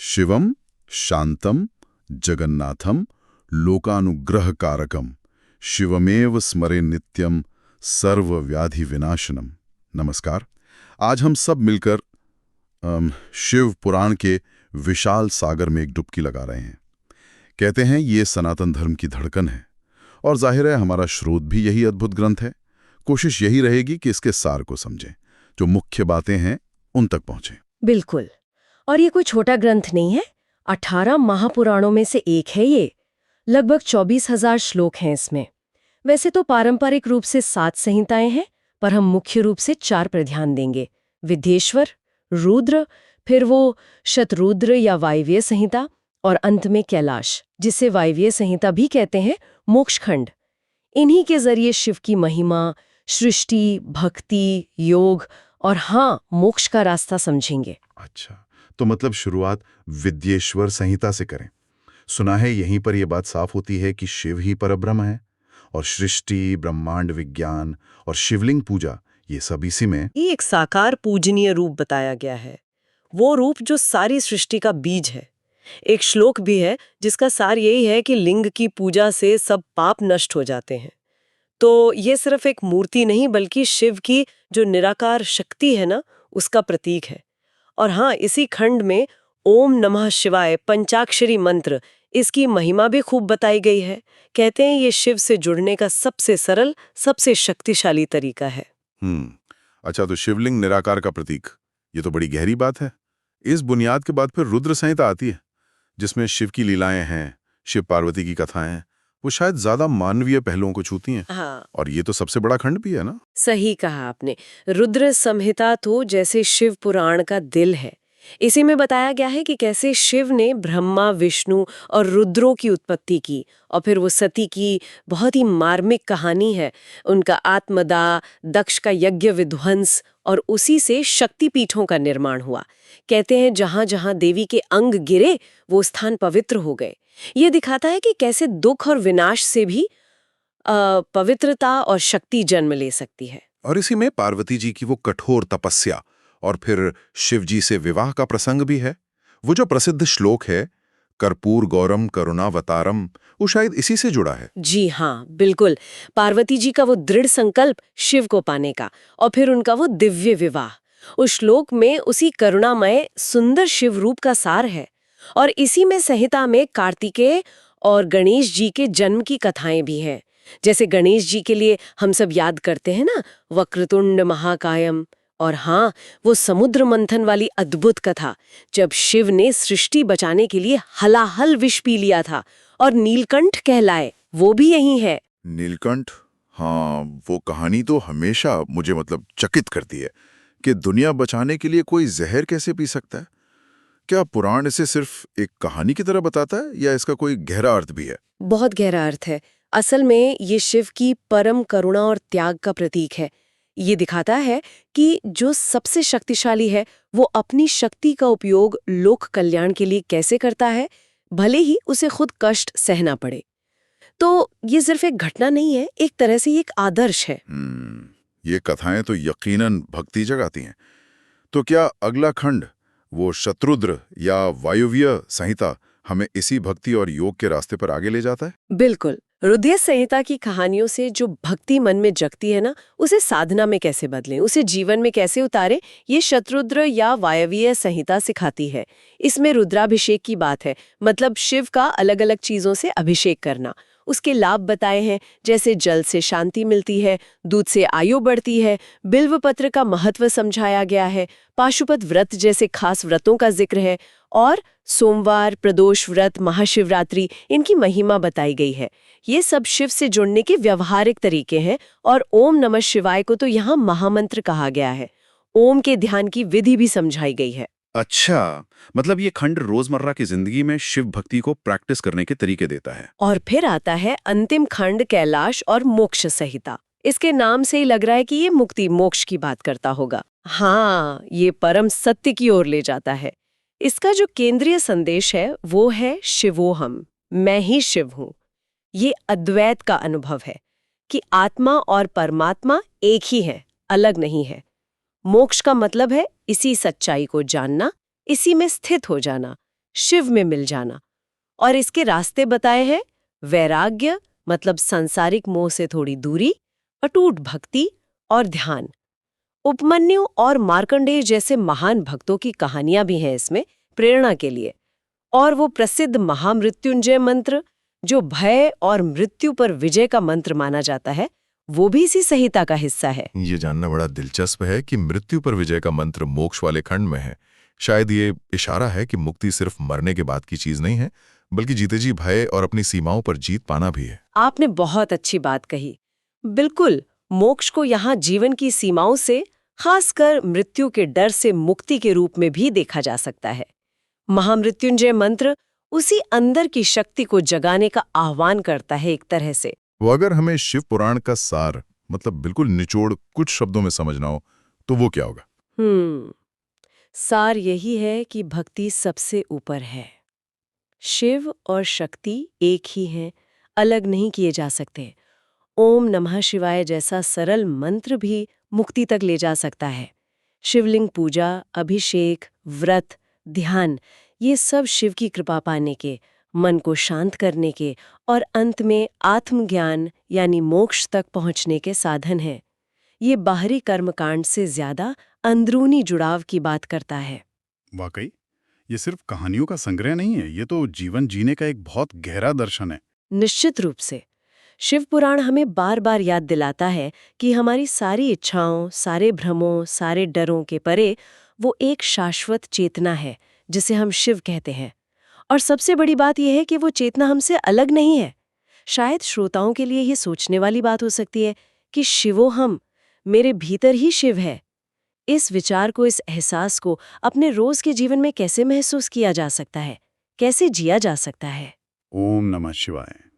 शिवम शांतम जगन्नाथम लोकानुग्रहकारकम शिवमेव स्मरे नित्यम सर्व व्याधि विनाशनम। नमस्कार। आज हम सब मिलकर शिव पुराण के विशाल सागर में एक डुबकी लगा रहे हैं। कहते हैं ये सनातन धर्म की धड़कन है और जाहिर है हमारा स्रोत भी यही अद्भुत ग्रंथ है। कोशिश यही रहेगी कि इसके सार को समझें, जो मुख्य बातें हैं उन तक पहुंचें। बिल्कुल। और ये कोई छोटा ग्रंथ नहीं है। 18 महापुराणों में से एक है ये। लगभग 24,000 श्लोक हैं इसमें। वैसे तो पारंपरिक रूप से 7 संहिताएं हैं, पर हम मुख्य रूप से 4 पर ध्यान देंगे। विद्येश्वर, रुद्र, फिर वो शतरुद्र या वायव्य संहिता, और अंत में कैलाश, जिसे वायव्य संहिता भी कहते हैं, मोक्षखंड। इन्हीं के जरिए शिव की महिमा, सृष्टि, भक्ति, योग और हाँ, मोक्ष का रास्ता समझेंगे। अच्छा, तो मतलब शुरुआत विद्येश्वर संहिता से करें। सुना है यहीं पर यह बात साफ होती है कि शिव ही परब्रह्म है और सृष्टि, ब्रह्मांड विज्ञान और शिवलिंग पूजा ये सब इसी में। ये एक साकार पूजनीय रूप बताया गया है, वो रूप जो सारी सृष्टि का बीज है। एक श्लोक भी है जिसका सार यही है कि लिंग की पूजा से सब पाप नष्ट हो जाते हैं। तो ये सिर्फ एक मूर्ति नहीं, बल्कि शिव की जो निराकार शक्ति है ना, उसका प्रतीक है। और हाँ, इसी खंड में ओम नमः शिवाय पंचाक्षरी मंत्र, इसकी महिमा भी खूब बताई गई है। कहते हैं ये शिव से जुड़ने का सबसे सरल, सबसे शक्तिशाली तरीका है। अच्छा, तो शिवलिंग निराकार का प्रतीक, ये तो बड़ी गहरी बात है। इस बुनियाद के बाद फिर रुद्र संहिता आती है, जिसमें शिव की लीलाएं हैं, शिव पार्वती की कथाएं हैं। वो शायद ज्यादा मानवीय पहलुओं को छूती हैं। हाँ। और ये तो सबसे बड़ा खंड भी है ना। सही कहा आपने। रुद्र संहिता तो जैसे शिव पुराण का दिल है। इसी में बताया गया है कि कैसे शिव ने ब्रह्मा, विष्णु और रुद्रों की उत्पत्ति की, और फिर वो सती की बहुत ही मार्मिक कहानी है। उनका आत्मदाह, दक्ष का यज्ञ विध्वंस, और उसी से शक्तिपीठों का निर्माण हुआ। कहते हैं जहां जहां देवी के अंग गिरे वो स्थान पवित्र हो गए। ये दिखाता है कि कैसे दुख और विनाश से भी पवित्रता और शक्ति जन्म ले सकती है। और इसी में पार्वती जी की वो कठोर तपस्या और फिर शिव जी से विवाह का प्रसंग भी है। वो जो प्रसिद्ध श्लोक है, कर्पूर गौरम करुणावतारम, वो शायद इसी से जुड़ा है। जी हाँ, बिल्कुल। पार्वती जी का वो दृढ़ संकल्प शिव को पाने का, और फिर उनका वो दिव्य विवाह, उस श्लोक में उसी करुणामय सुंदर शिव रूप का सार है। और इसी में संहिता में कार्तिकेय और गणेश जी के जन्म की कथाएं भी हैं। जैसे गणेश जी के लिए हम सब याद करते हैं ना, वक्रतुंड महाकायम। और हाँ, वो समुद्र मंथन वाली अद्भुत कथा, जब शिव ने सृष्टि बचाने के लिए हलाहल विष पी लिया था और नीलकंठ कहलाए, वो भी यही है। नीलकंठ, हाँ, वो कहानी तो हमेशा मुझे चकित करती है कि दुनिया बचाने के लिए कोई जहर कैसे पी सकता है। क्या पुराण इसे सिर्फ एक कहानी की तरह बताता है या इसका कोई गहरा अर्थ भी है? बहुत गहरा अर्थ है। असल में ये शिव की परम करुणा और त्याग का प्रतीक है। ये दिखाता है कि जो सबसे शक्तिशाली है वो अपनी शक्ति का उपयोग लोक कल्याण के लिए कैसे करता है, भले ही उसे खुद कष्ट सहना पड़े। तो ये सिर्फ एक घटना नहीं है, एक तरह से ये एक आदर्श है। ये कथाएं तो यकीनन भक्ति जगाती हैं। तो क्या अगला खंड, वो शतरुद्र या वायव्य संहिता, हमें इसी भक्ति और योग के रास्ते पर आगे ले जाता है? बिल्कुल। रुद्र संहिता की कहानियों से जो भक्ति मन में जगती है ना, उसे साधना में कैसे बदलें, उसे जीवन में कैसे उतारें, ये शतरुद्र या वायव्य संहिता सिखाती है। इसमें रुद्राभिषेक की बात है, मतलब शिव का अलग अलग चीजों से अभिषेक करना। उसके लाभ बताए हैं, जैसे जल से शांति मिलती है, दूध से आयु बढ़ती है, बिल्व पत्र का महत्व समझाया गया है, पाशुपत व्रत जैसे खास व्रतों का जिक्र है, और सोमवार, प्रदोष व्रत, महाशिवरात्रि, इनकी महिमा बताई गई है। ये सब शिव से जुड़ने के व्यवहारिक तरीके हैं। और ओम नमः शिवाय को तो यहाँ महामंत्र कहा गया है। ओम के ध्यान की विधि भी समझाई गई है। अच्छा, मतलब ये खंड रोजमर्रा की जिंदगी में शिव भक्ति को प्रैक्टिस करने के तरीके देता है। और फिर आता है अंतिम खंड, कैलाश और मोक्ष संहिता। इसके नाम से ही लग रहा है कि ये मुक्ति मोक्ष की बात करता होगा। हाँ, ये परम सत्य की ओर ले जाता है। इसका जो केंद्रीय संदेश है वो है शिवोहम, मैं ही शिव हूँ। ये अद्वैत का अनुभव है कि आत्मा और परमात्मा एक ही है, अलग नहीं है। मोक्ष का मतलब है इसी सच्चाई को जानना, इसी में स्थित हो जाना, शिव में मिल जाना। और इसके रास्ते बताए हैं वैराग्य मतलब सांसारिक मोह से थोड़ी दूरी, अटूट भक्ति और ध्यान। उपमन्यु और मार्कंडेय जैसे महान भक्तों की कहानियां भी हैं इसमें प्रेरणा के लिए। और वो प्रसिद्ध महामृत्युंजय मंत्र जो भय और मृत्यु पर विजय का मंत्र माना जाता है, वो भी इसी संहिता का हिस्सा है। ये जानना बड़ा दिलचस्प है कि मृत्यु पर विजय का मंत्र मोक्ष वाले खंड में है। शायद ये इशारा है कि मुक्ति सिर्फ मरने के बाद की चीज नहीं है, बल्कि जीते जी भय और अपनी सीमाओं पर जीत पाना भी है। आपने बहुत अच्छी बात कही। बिल्कुल, मोक्ष को यहाँ जीवन की सीमाओं से, खासकर मृत्यु के डर से मुक्ति के रूप में भी देखा जा सकता है। महामृत्युंजय मंत्र उसी अंदर की शक्ति को जगाने का आह्वान करता है एक तरह से। वो अगर हमें शिव पुराण का सार मतलब बिल्कुल निचोड़ कुछ शब्दों में समझना हो तो वो क्या होगा? सार यही है कि भक्ति सबसे ऊपर है। शिव और शक्ति एक ही हैं, अलग नहीं किए जा सकते। ओम नमः शिवाय जैसा सरल मंत्र भी मुक्ति तक ले जा सकता है। शिवलिंग पूजा, अभिषेक, व्रत, ध्यान, ये सब शिव की कृपा पाने के, मन को शांत करने के और अंत में आत्मज्ञान यानी मोक्ष तक पहुंचने के साधन हैं। ये बाहरी कर्मकांड से ज्यादा अंदरूनी जुड़ाव की बात करता है। वाकई ये सिर्फ कहानियों का संग्रह नहीं है, ये तो जीवन जीने का एक बहुत गहरा दर्शन है। निश्चित रूप से शिव पुराण हमें बार बार याद दिलाता है कि हमारी सारी इच्छाओं, सारे भ्रमों, सारे डरों के परे वो एक शाश्वत चेतना है जिसे हम शिव कहते हैं। और सबसे बड़ी बात यह है कि वो चेतना हमसे अलग नहीं है। शायद श्रोताओं के लिए ये सोचने वाली बात हो सकती है कि शिवो हम, मेरे भीतर ही शिव है। इस विचार को, इस एहसास को अपने रोज के जीवन में कैसे महसूस किया जा सकता है, कैसे जिया जा सकता है? ओम नमः शिवाय।